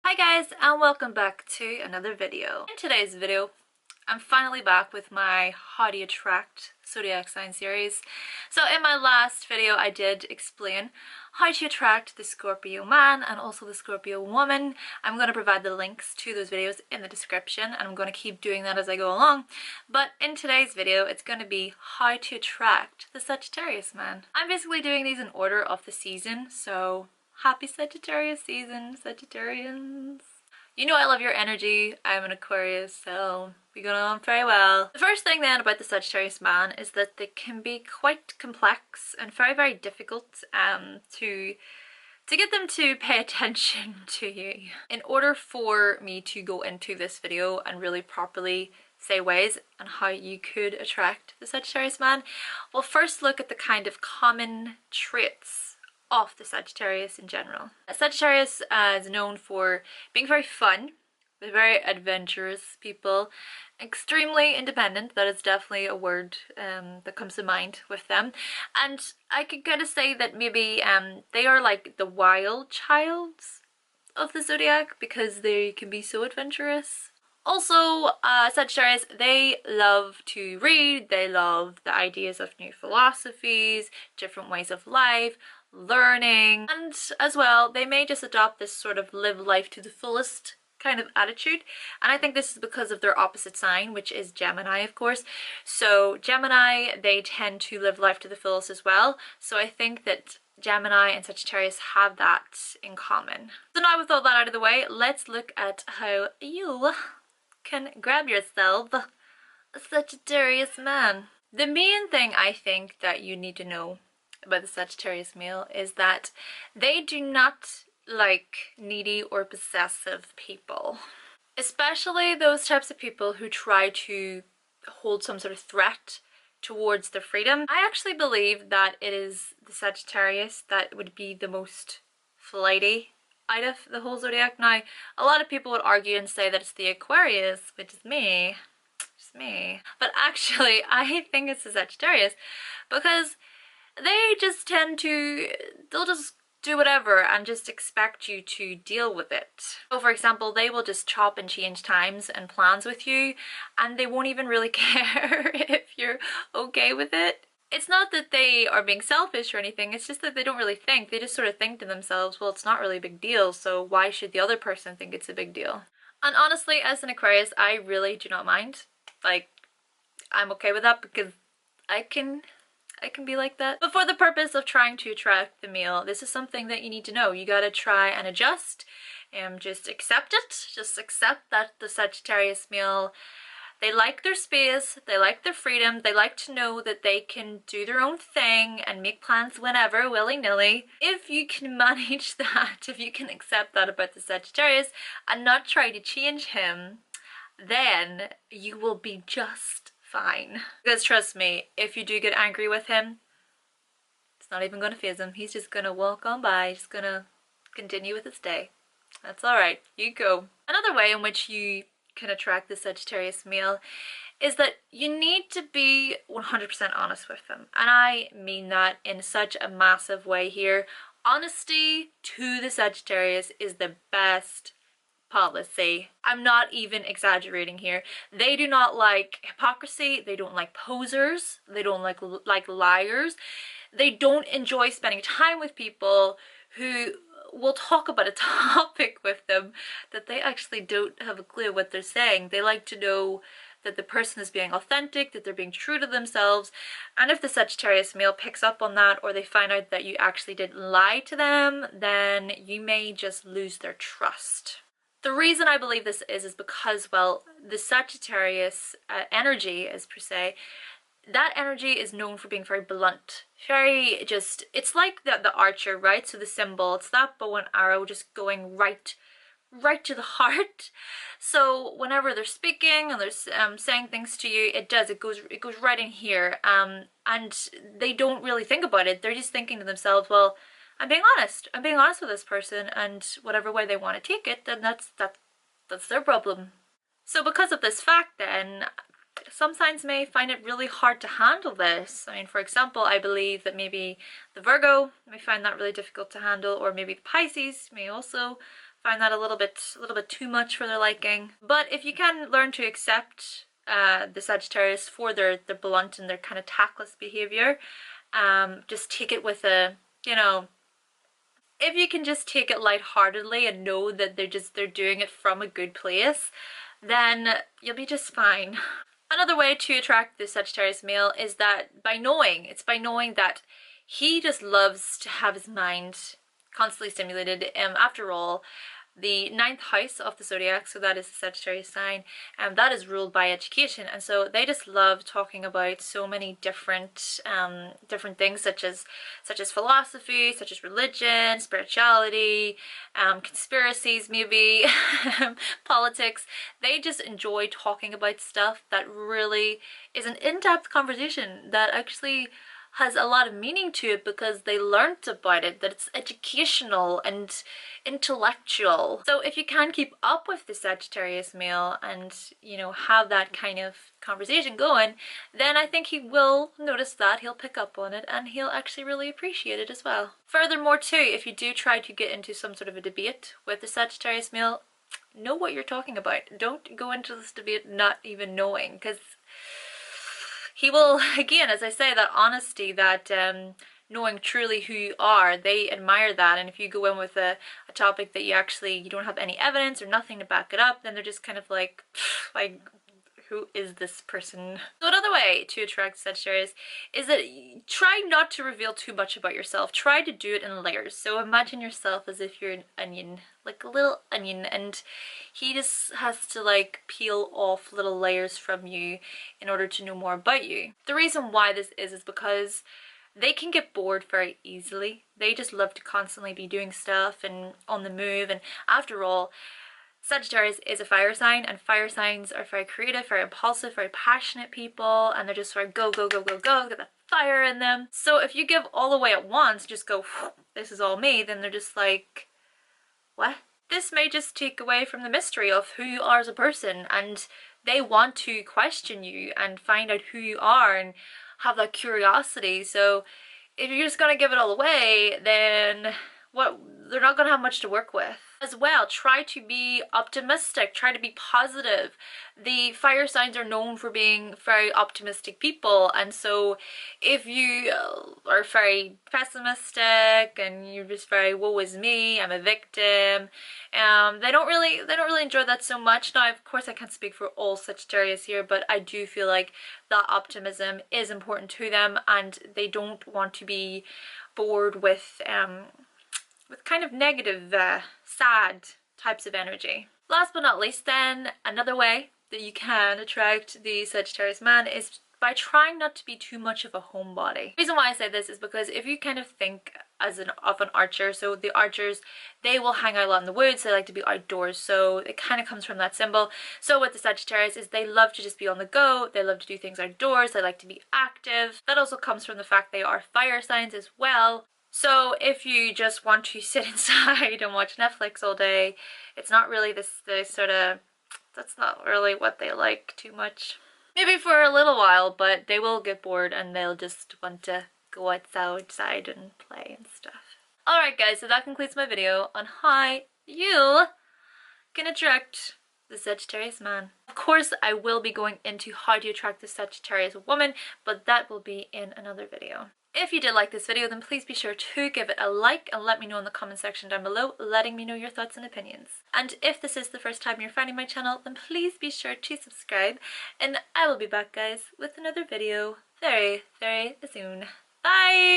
Hi guys, and welcome back to another video. In today's video, I'm finally back with my How Do You Attract Zodiac Sign series. So in my last video, I did explain how to attract the Scorpio man and also the Scorpio woman. I'm going to provide the links to those videos in the description, and I'm going to keep doing that as I go along. But in today's video, it's going to be how to attract the Sagittarius man. I'm basically doing these in order of the season, so happy Sagittarius season, Sagittarians. You know I love your energy. I'm an Aquarius, so we got on very well. The first thing then about the Sagittarius man is that they can be quite complex and very, very difficult to get them to pay attention to you. In order for me to go into this video and really properly say ways on how you could attract the Sagittarius man, we'll first look at the kind of common traits of the Sagittarius in general. Sagittarius is known for being very fun, they're very adventurous people, extremely independent. That is definitely a word that comes to mind with them. And I could kind of say that maybe they are like the wild childs of the zodiac because they can be so adventurous. Also, Sagittarius, they love to read, they love the ideas of new philosophies, different ways of life, learning, and as well they may just adopt this sort of live life to the fullest kind of attitude. And I think this is because of their opposite sign, which is Gemini, of course. So Gemini, they tend to live life to the fullest as well. So I think that Gemini and Sagittarius have that in common. So now with all that out of the way, let's look at how you can grab yourself a Sagittarius man. The main thing I think that you need to know about the Sagittarius male is that they do not like needy or possessive people, especially those types of people who try to hold some sort of threat towards their freedom. I actually believe that it is the Sagittarius that would be the most flighty out of the whole zodiac. Now, a lot of people would argue and say that it's the Aquarius, which is me, but actually I think it's the Sagittarius because they just tend to, they'll just do whatever and just expect you to deal with it. So for example, they will just chop and change times and plans with you, and they won't even really care if you're okay with it. It's not that they are being selfish or anything, it's just that they don't really think. They just sort of think to themselves, well, it's not really a big deal, so why should the other person think it's a big deal? And honestly, as an Aquarius, I really do not mind. Like, I'm okay with that because I can be like that. But for the purpose of trying to attract the male, this is something that you need to know. You gotta try and adjust and just accept it. Just accept that the Sagittarius male, they like their space, they like their freedom, they like to know that they can do their own thing and make plans whenever, willy-nilly. If you can manage that, if you can accept that about the Sagittarius and not try to change him, then you will be just fine. Because trust me, if you do get angry with him, it's not even going to faze him. He's just going to walk on by, just going to continue with his day. That's alright, you go. Another way in which you can attract the Sagittarius male is that you need to be 100% honest with them. And I mean that in such a massive way here. Honesty to the Sagittarius is the best policy. I'm not even exaggerating here. They do not like hypocrisy, they don't like posers, they don't like liars, they don't enjoy spending time with people who will talk about a topic with them that they actually don't have a clue what they're saying. They like to know that the person is being authentic, that they're being true to themselves. And if the Sagittarius male picks up on that, or they find out that you actually didn't lie to them, then you may just lose their trust. The reason I believe this is because, well, the Sagittarius energy, as per se, that energy is known for being very blunt, very just, it's like the archer, right? So the symbol, it's that bow and arrow just going right to the heart. So whenever they're speaking and they're saying things to you, it goes right in here, and they don't really think about it. They're just thinking to themselves, well, I'm being honest with this person, and whatever way they want to take it, then that's their problem. So because of this fact, then some signs may find it really hard to handle this. I mean, for example, I believe that maybe the Virgo may find that really difficult to handle, or maybe the Pisces may also find that a little bit too much for their liking. But if you can learn to accept the Sagittarius for their blunt and their kind of tactless behavior, just take it with a, you know, if you can just take it lightheartedly and know that they're doing it from a good place, then you'll be just fine. Another way to attract the Sagittarius male is that by knowing that he just loves to have his mind constantly stimulated. After all, the 9th house of the zodiac, so that is the Sagittarius sign, and that is ruled by education, and so they just love talking about so many different things, such as philosophy, such as religion, spirituality, conspiracies, maybe politics. They just enjoy talking about stuff that really is an in-depth conversation that actually has a lot of meaning to it because they learnt about it, that it's educational and intellectual. So if you can keep up with the Sagittarius male and, you know, have that kind of conversation going, then I think he will notice that, he'll pick up on it, and he'll actually really appreciate it as well. Furthermore too, if you do try to get into some sort of a debate with the Sagittarius male, know what you're talking about. Don't go into this debate not even knowing, because he will, again, as I say, that honesty, that knowing truly who you are, they admire that. And if you go in with a topic that you don't have any evidence or nothing to back it up, then they're just kind of like, who is this person? So another way to attract Sagittarius is that try not to reveal too much about yourself. Try to do it in layers. So imagine yourself as if you're an onion, like a little onion, and he just has to like peel off little layers from you in order to know more about you. The reason why this is because they can get bored very easily. They just love to constantly be doing stuff and on the move, and after all, Sagittarius is a fire sign, and fire signs are very creative, very impulsive, very passionate people, and they're just sort of go, go, go, go, go, get that fire in them. So if you give all away at once, just go, this is all me, then they're just like, what? This may just take away from the mystery of who you are as a person, and they want to question you and find out who you are and have that curiosity. So if you're just gonna give it all away, then they're not gonna have much to work with. As well, try to be optimistic, try to be positive. The fire signs are known for being very optimistic people, and so if you are very pessimistic and you're just very woe is me, I'm a victim, they don't really enjoy that so much. Now, of course, I can't speak for all Sagittarius here, but I do feel like that optimism is important to them, and they don't want to be bored with kind of negative, sad types of energy. Last but not least then, another way that you can attract the Sagittarius man is by trying not to be too much of a homebody. The reason why I say this is because if you kind of think of an archer, so the archers, they will hang out a lot in the woods, they like to be outdoors, so it kind of comes from that symbol. So with the Sagittarius is they love to just be on the go, they love to do things outdoors, they like to be active. That also comes from the fact they are fire signs as well. So if you just want to sit inside and watch Netflix all day, it's not really that's not really what they like too much. Maybe for a little while, but they will get bored and they'll just want to go outside and play and stuff. Alright guys, so that concludes my video on how you can attract the Sagittarius man. Of course, I will be going into how to attract the Sagittarius woman, but that will be in another video. If you did like this video, then please be sure to give it a like and let me know in the comment section down below, letting me know your thoughts and opinions. And if this is the first time you're finding my channel, then please be sure to subscribe, and I will be back guys with another video very, very soon. Bye!